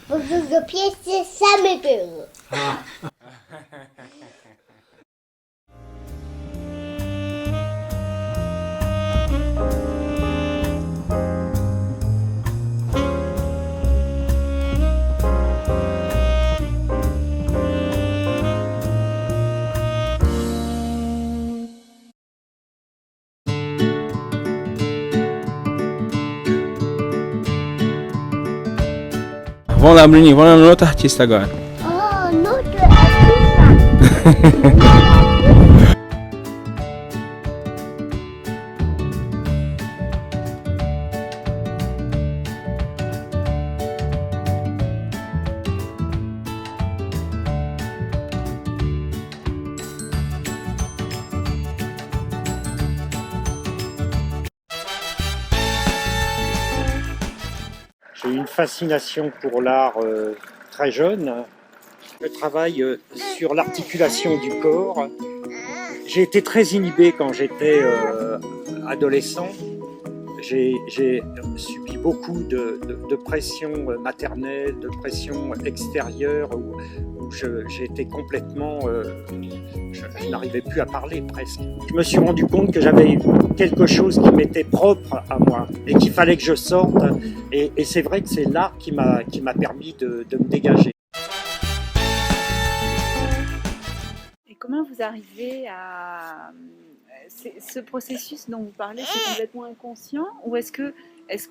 Fotografier, c'est ça mes peurs. Vamos lá, Bruninho, vamos no outro artista agora. Oh, notre artiste. J'ai eu une fascination pour l'art très jeune. Je travaille sur l'articulation du corps. J'ai été très inhibé quand j'étais adolescent. J'ai subi beaucoup de pression maternelle, de pression extérieure, où j'étais complètement... je n'arrivais plus à parler presque. Je me suis rendu compte que j'avais quelque chose qui m'était propre à moi et qu'il fallait que je sorte. Et c'est vrai que c'est l'art qui m'a permis de me dégager. Et comment vous arrivez à... Ce processus dont vous parlez, c'est complètement inconscient? Ou est-ce que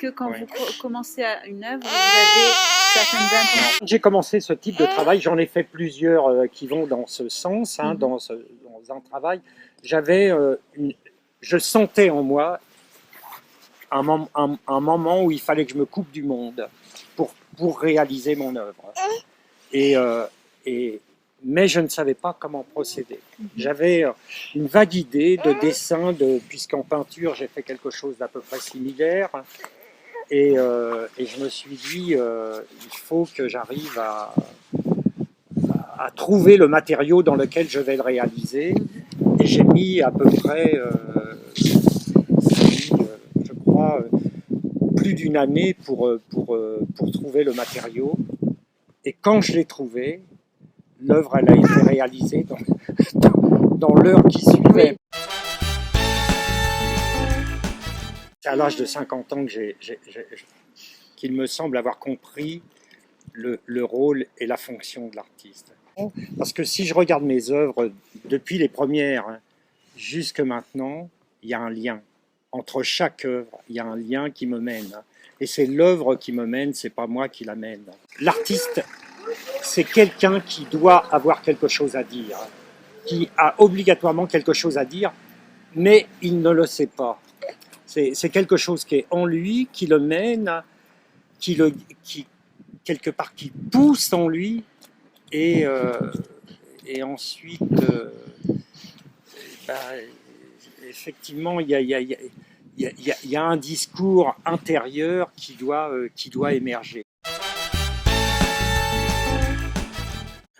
quand vous commencez à une œuvre, vous avez certaines intentions? Quand j'ai commencé ce type de travail, j'en ai fait plusieurs qui vont dans ce sens, dans un travail. Je sentais en moi un moment où il fallait que je me coupe du monde pour réaliser mon œuvre. Mais je ne savais pas comment procéder. J'avais une vague idée de dessin, puisqu'en peinture j'ai fait quelque chose d'à peu près similaire. Et je me suis dit, il faut que j'arrive à trouver le matériau dans lequel je vais le réaliser. Et j'ai mis à peu près, je crois, plus d'une année pour trouver le matériau. Et quand je l'ai trouvé, l'œuvre elle a été réalisée dans l'heure qui suivait. C'est à l'âge de 50 ans qu'il me semble avoir compris le rôle et la fonction de l'artiste. Parce que si je regarde mes œuvres, depuis les premières jusque maintenant, il y a un lien. Entre chaque œuvre, il y a un lien qui me mène. Et c'est l'œuvre qui me mène, c'est pas moi qui la mène. L'artiste, c'est quelqu'un qui doit avoir quelque chose à dire, qui a obligatoirement quelque chose à dire, mais il ne le sait pas. C'est quelque chose qui est en lui, qui le mène, quelque part qui pousse en lui, et ensuite, effectivement, il y a un discours intérieur qui doit émerger.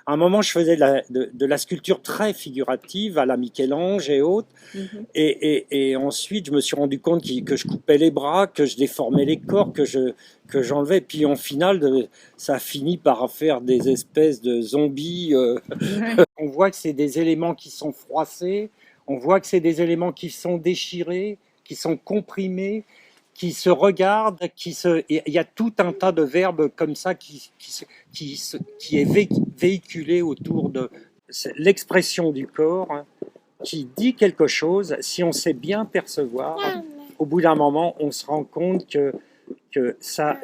À un moment, je faisais de la sculpture très figurative à la Michel-Ange et autres. Et ensuite, je me suis rendu compte que je coupais les bras, que je déformais les corps, que j'enlevais. Puis en finale, ça a fini par faire des espèces de zombies. On voit que c'est des éléments qui sont froissés, on voit que c'est des éléments qui sont déchirés, qui sont comprimés, qui se regardent, il y a tout un tas de verbes comme ça qui est véhiculé autour de l'expression du corps qui dit quelque chose, si on sait bien percevoir, au bout d'un moment, on se rend compte que ça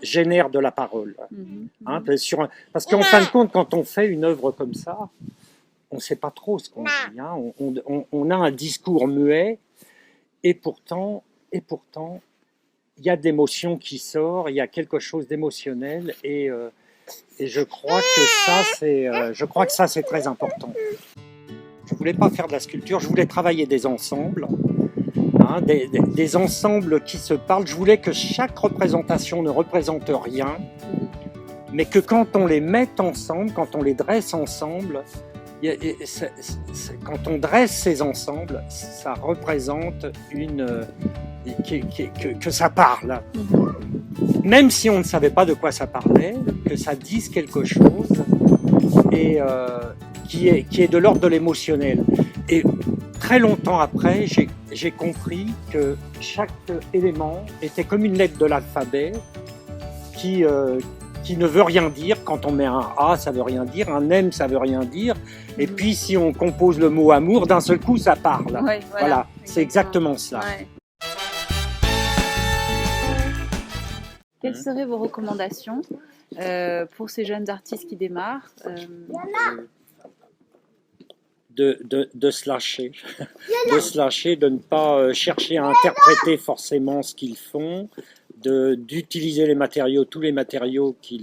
génère de la parole. Hein, parce qu'en fin de compte, quand on fait une œuvre comme ça, on ne sait pas trop ce qu'on dit. Hein, on a un discours muet, et pourtant, il y a de l'émotion qui sort, il y a quelque chose d'émotionnel, et je crois que ça, c'est très important. Je ne voulais pas faire de la sculpture, je voulais travailler des ensembles, hein, des ensembles qui se parlent. Je voulais que chaque représentation ne représente rien, mais que quand on les met ensemble, quand on les dresse ensemble, quand on dresse ces ensembles, ça représente que ça parle. Même si on ne savait pas de quoi ça parlait, que ça dise quelque chose et qui est de l'ordre de l'émotionnel. Et très longtemps après, j'ai compris que chaque élément était comme une lettre de l'alphabet qui ne veut rien dire. Quand on met un A, ça veut rien dire, un M, ça veut rien dire. Et puis, si on compose le mot amour, d'un seul coup, ça parle. Ouais, voilà, c'est exactement ça. Ouais. Quelles seraient vos recommandations pour ces jeunes artistes qui démarrent De se lâcher. De se lâcher, de ne pas chercher à interpréter forcément ce qu'ils font, d'utiliser les matériaux, tous les matériaux qui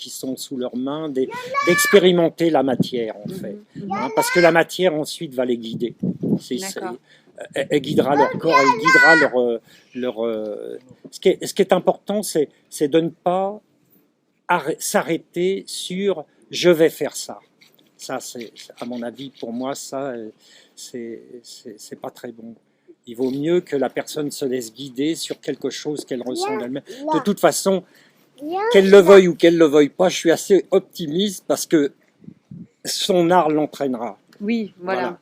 sont sous leurs mains, d'expérimenter la matière en fait. Hein, parce que la matière ensuite va les guider. Elle guidera leur corps, elle guidera Ce qui est important, c'est de ne pas s'arrêter sur « je vais faire ça ». Ça, c'est, à mon avis, pour moi, ça, c'est pas très bon. Il vaut mieux que la personne se laisse guider sur quelque chose qu'elle ressent d'elle-même. De toute façon, qu'elle le veuille ou qu'elle le veuille pas, je suis assez optimiste parce que son art l'entraînera. Oui, voilà.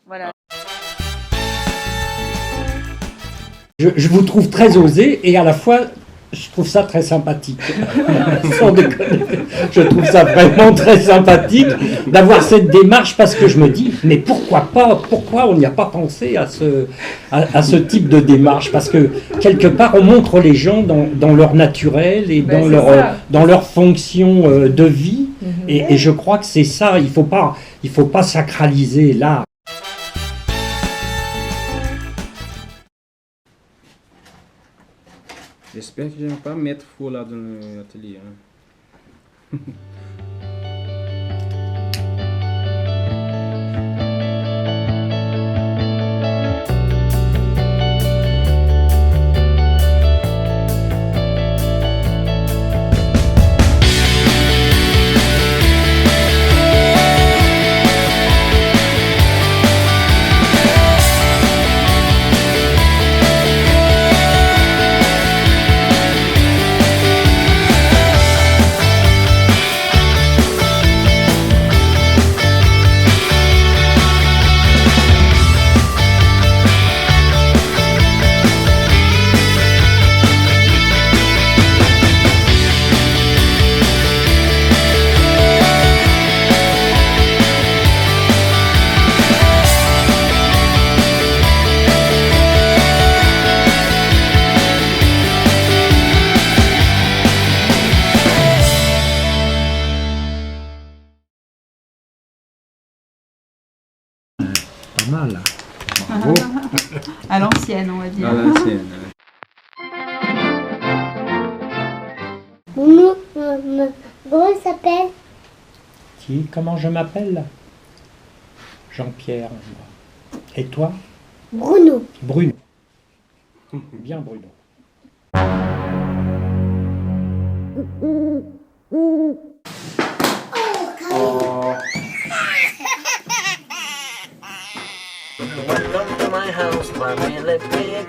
Je vous trouve très osé et à la fois, je trouve ça très sympathique. Sans déconner. Je trouve ça vraiment très sympathique d'avoir cette démarche parce que je me dis, mais pourquoi on n'y a pas pensé à ce type de démarche? Parce que quelque part, on montre les gens dans leur naturel et dans leur fonction de vie. Et je crois que c'est ça, il faut pas sacraliser l'art. J'espère que je ne vais pas mettre fou là dans l'atelier. Hein. Mal. Bravo. À l'ancienne, on va dire. À l'ancienne. Comment il s'appelle? Qui? Comment je m'appelle? Jean-Pierre. Et toi? Bruno. Bruno. Bien Bruno. Welcome to my house, my really big